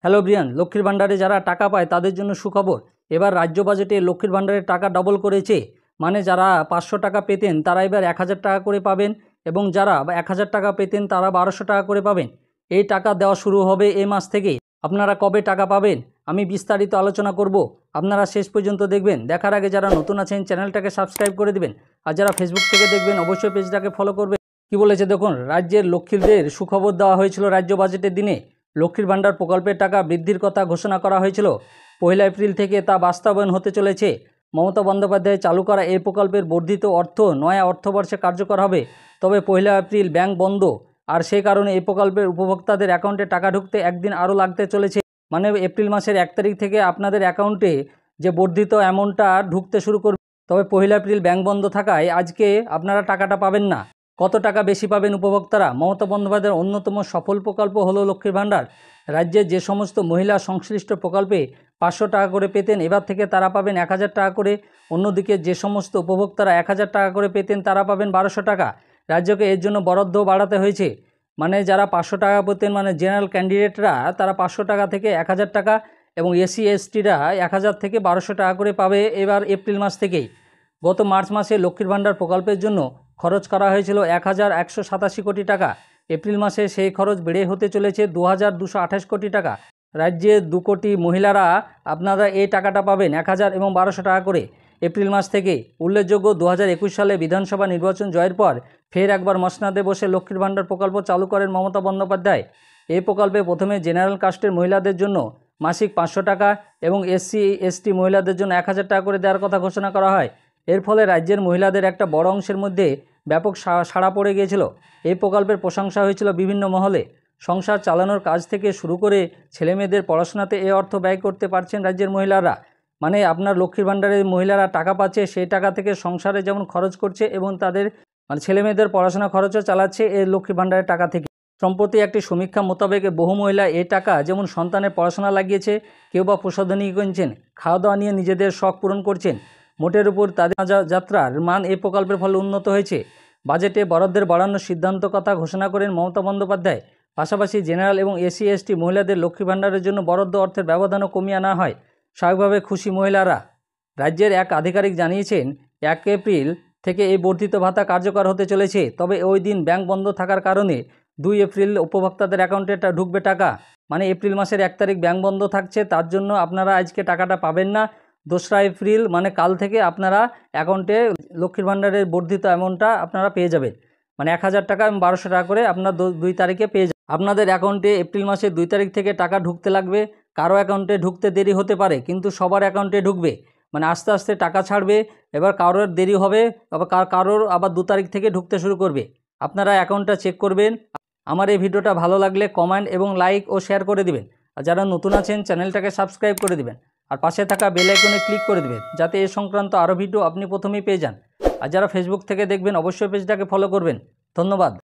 Hello Brian, লক্ষ্মীর ভাণ্ডারে যারা টাকা পায় তাদের জন্য সুখবর। এবার রাজ্য বাজেটে লক্ষ্মীর ভাণ্ডারের টাকা ডবল করেছে। মানে যারা 500 টাকা পেতেন তারা এবার 1000 টাকা করে পাবেন, এবং যারা 1000 টাকা পেতেন তারা 1200 টাকা করে পাবেন। এই টাকা দেওয়া শুরু হবে এই মাস থেকে। আপনারা কবে টাকা পাবেন আমি বিস্তারিত আলোচনা করব, আপনারা শেষ পর্যন্ত দেখবেন। দেখার আগে যারা নতুন আছেন চ্যানেলটাকে সাবস্ক্রাইব করে দিবেন, আর যারা ফেসবুক থেকে দেখবেন অবশ্যই পেজটাকে ফলো করবেন। কি বলেছে দেখুন, রাজ্যের লক্ষ্মীদের সুখবর দেওয়া হয়েছিল রাজ্য বাজেটের দিনে। লক্ষ্মীর ভাণ্ডার প্রকল্পের টাকা বৃদ্ধির কথা ঘোষণা করা হয়েছিল। 1 এপ্রিল থেকে তা বাস্তবায়ন হতে চলেছে। মমতা বন্দ্যোপাধ্যায় চালু করা এই প্রকল্পের বর্ধিত অর্থ নয়া অর্থবর্ষে কার্যকর হবে। তবে 1 এপ্রিল ব্যাংক বন্ধ, আর সেই কারণে এই প্রকল্পের উপভোক্তাদের অ্যাকাউন্টে টাকা ঢুকতে একদিন আরও লাগতে চলেছে। মানে এপ্রিল মাসের 1 তারিখ থেকে আপনাদের অ্যাকাউন্টে যে বর্ধিত অ্যামাউন্টটা ঢুকতে শুরু করবে। তবে 1 এপ্রিল ব্যাংক বন্ধ থাকায় আজকে আপনারা টাকাটা পাবেন না। কত টাকা বেশি পাবেন উপভোক্তারা? মমতা বন্দ্যোপাধ্যায়ের অন্যতম সফল প্রকল্প হলো লক্ষ্মীর ভাণ্ডার। রাজ্যের যে সমস্ত মহিলা সংশ্লিষ্ট প্রকল্পে 500 টাকা করে পেতেন, এবার থেকে তারা পাবেন 1000 টাকা করে। অন্যদিকে যে সমস্ত উপভোক্তারা 1000 টাকা করে পেতেন তারা পাবেন 1200 টাকা। রাজ্যকে এর জন্য বরাদ্দ বাড়াতে হয়েছে। মানে যারা 500 টাকা পেতেন, মানে জেনারেল ক্যান্ডিডেটরা, তারা 500 টাকা থেকে 1000 টাকা, এবং এসসি এসটিরা 1000 থেকে 1200 টাকা করে পাবে এবার এপ্রিল মাস থেকেই। গত মার্চ মাসে লক্ষ্মীর ভাণ্ডার প্রকল্পের জন্য খরচ করা হয়েছিল 1187 কোটি টাকা। এপ্রিল মাসে সেই খরচ বেড়ে হতে চলেছে 2228 কোটি টাকা। রাজ্যে 2 কোটি মহিলারা আপনারা এই টাকাটা পাবেন 1000 এবং 1200 টাকা করে এপ্রিল মাস থেকে। উল্লেখযোগ্য, 2021 সালে বিধানসভা নির্বাচন জয়ের পর ফের একবার মসনাদে বসে লক্ষ্মীর ভাণ্ডার প্রকল্প চালু করেন মমতা বন্দ্যোপাধ্যায়। এই প্রকল্পে প্রথমে জেনারেল কাস্টের মহিলাদের জন্য মাসিক 500 টাকা এবং এসসি এসটি মহিলাদের জন্য 1000 টাকা করে দেওয়ার কথা ঘোষণা করা হয়। এর ফলে রাজ্যের মহিলাদের একটা বড় অংশের মধ্যে ব্যাপক সাড়া পড়ে গিয়েছিল। এই প্রকল্পের প্রশংসা হয়েছিল বিভিন্ন মহলে। সংসার চালানোর কাজ থেকে শুরু করে ছেলেমেয়েদের পড়াশোনাতে এই অর্থ ব্যয় করতে পারছেন রাজ্যের মহিলারা। মানে আপনার লক্ষ্মীর ভাণ্ডারের মহিলারা টাকা পাচ্ছে, সেই টাকা থেকে সংসারে যেমন খরচ করছে এবং তাদের মানে ছেলেমেয়েদের পড়াশোনা খরচও চালাচ্ছে এই লক্ষ্মীর ভাণ্ডারের টাকা থেকে। সম্প্রতি একটি সমীক্ষা মোতাবেক বহু মহিলা এই টাকা যেমন সন্তানের পড়াশোনা লাগিয়েছে, কেউ বা প্রসাধনী কিনছেন, খাওয়া দাওয়া নিয়ে নিজেদের শখ পূরণ করছেন। মোটের উপর তাদের যাত্রার মান এই প্রকল্পের ফলে উন্নত হয়েছে। বাজেটে বরাদ্দের বাড়ানোর সিদ্ধান্ত কথা ঘোষণা করেন মমতা বন্দ্যোপাধ্যায়। পাশাপাশি জেনারেল এবং এসসি এসটি মহিলাদের লক্ষ্মী ভাণ্ডারের জন্য বরাদ্দ অর্থের ব্যবধানও কমিয়ে আনা হয়। স্বাভাবিকভাবে খুশি মহিলারা। রাজ্যের এক আধিকারিক জানিয়েছেন 1 এপ্রিল থেকে এই বর্ধিত ভাতা কার্যকর হতে চলেছে। তবে ওই দিন ব্যাংক বন্ধ থাকার কারণে 2 এপ্রিল উপভোক্তাদের অ্যাকাউন্টে ঢুকবে টাকা। মানে এপ্রিল মাসের 1 তারিখ ব্যাংক বন্ধ থাকছে, তার জন্য আপনারা আজকে টাকাটা পাবেন না। 2রা এপ্রিল মানে কাল থেকে আপনারা অ্যাকাউন্টে লক্ষ্মীর ভাণ্ডারের বর্ধিত অ্যামাউন্টটা আপনারা পেয়ে যাবেন। মানে 1000 টাকা এবং 1200 টাকা করে আপনার 2 তারিখে পেয়ে যাবেন। আপনাদের অ্যাকাউন্টে এপ্রিল মাসের 2 তারিখ থেকে টাকা ঢুকতে লাগবে। কারো অ্যাকাউন্টে ঢুকতে দেরি হতে পারে, কিন্তু সবার অ্যাকাউন্টে ঢুকবে। মানে আস্তে আস্তে টাকা ছাড়বে। এবার কারোর দেরি হবে, আবার কারোর আবার 2 তারিখ থেকে ঢুকতে শুরু করবে। আপনারা অ্যাকাউন্টটা চেক করবেন। আমার এই ভিডিওটা ভালো লাগলে কমেন্ট এবং লাইক ও শেয়ার করে দিবেন। আর যারা নতুন আছেন চ্যানেলটাকে সাবস্ক্রাইব করে দিবেন, আর পাশে থাকা বেল আইকনে ক্লিক করে দিবেন, যাতে এ সংক্রান্ত আরও ভিডিও আপনি প্রথমেই পেয়ে যান। আর যারা ফেসবুক থেকে দেখবেন অবশ্যই পেজটাকে ফলো করবেন। ধন্যবাদ।